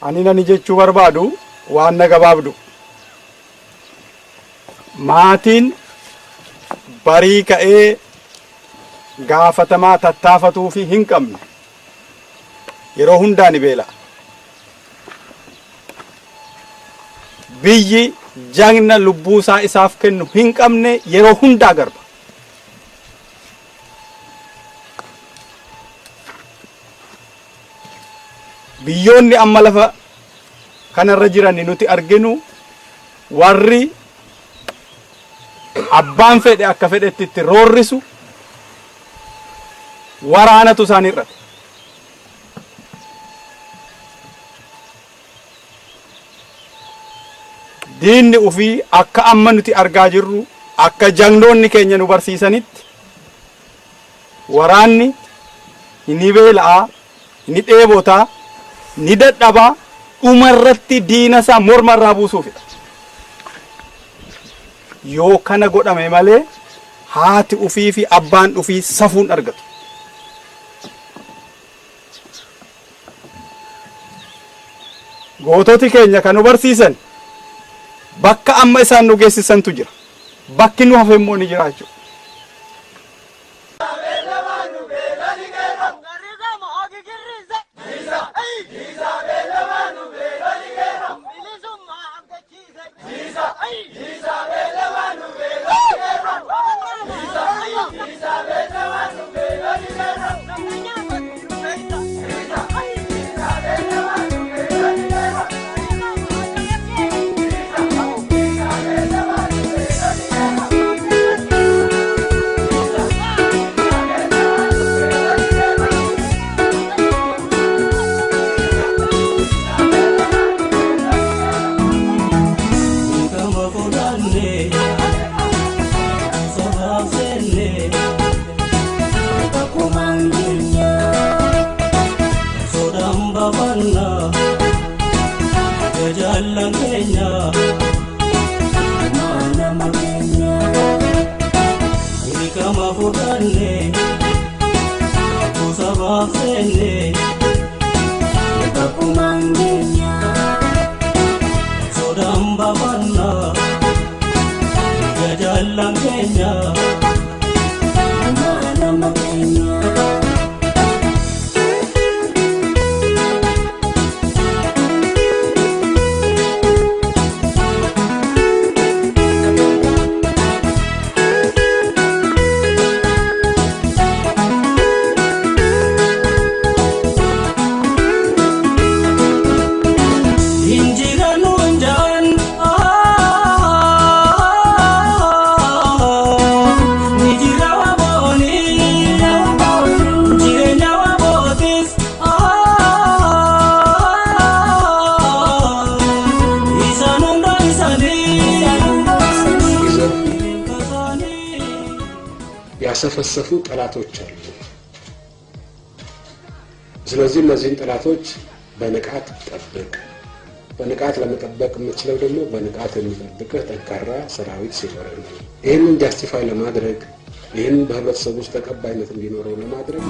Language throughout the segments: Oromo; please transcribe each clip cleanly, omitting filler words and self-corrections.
Ani nani jechuu barbaadu waan na gabaabdu. Maatiin barii ka'ee gaafatamaa tattaafatuu fi hin qabne yeroo hundaa ni beela. Biyyi jagna lubbuusaa isaaf kennu hin qabne yeroo hundaa garba. Biyyoonni amma lafa kanarra jiran nuti arginu warri abbaan fedhe akka fedhetti itti roorrisu waraanatu isaan irratti. Diinni ufii akka amma nuti argaa jirru akka jagnoonni keenya nu barsiisanitti waraanni ni beela'aa, ni dheebotaa, ni dadhabaa, dhumarratti diina isaa mormarraa buusuufidha. Yoo kana godhame malee haati ufii fi abbaan ufii safuun argatu. Goototi keenya kan nu barsiisan bakka amma isaan nu geessisantu jira. Bakki nu hafe immoo ni jiraachuu. ያሰፈሰፉ ጠላቶች አሉ። ስለዚህ እነዚህን ጠላቶች በንቃት ጠብቅ። በንቃት ለመጠበቅ የምትችለው ደግሞ በንቃት የሚጠብቅ ጠንካራ ሰራዊት ሲኖር ነው። ይህንን ጃስቲፋይ ለማድረግ ይህን በህብረተሰቡ ውስጥ ተቀባይነት እንዲኖረው ለማድረግ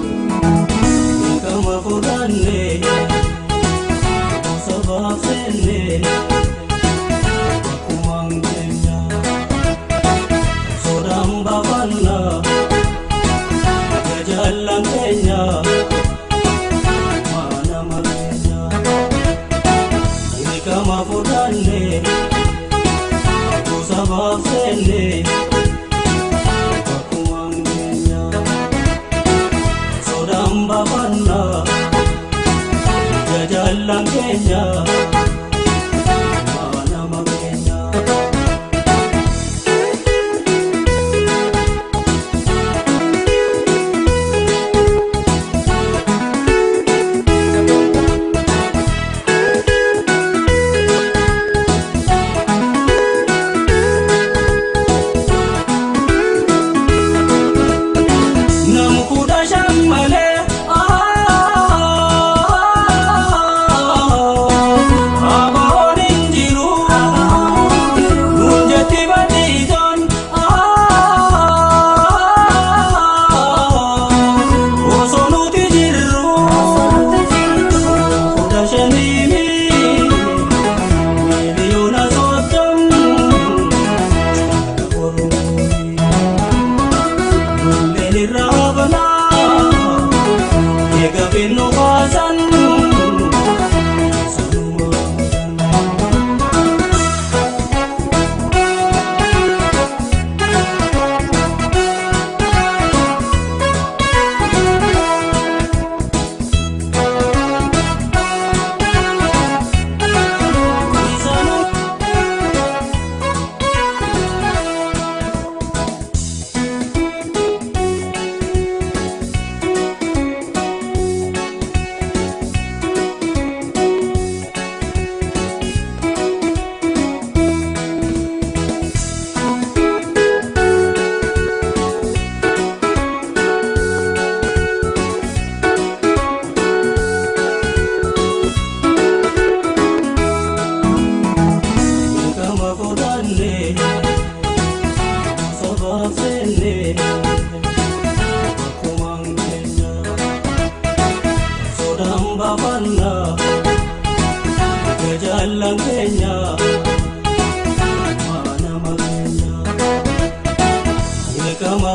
Rabana, Yega Bino Bazan. Kama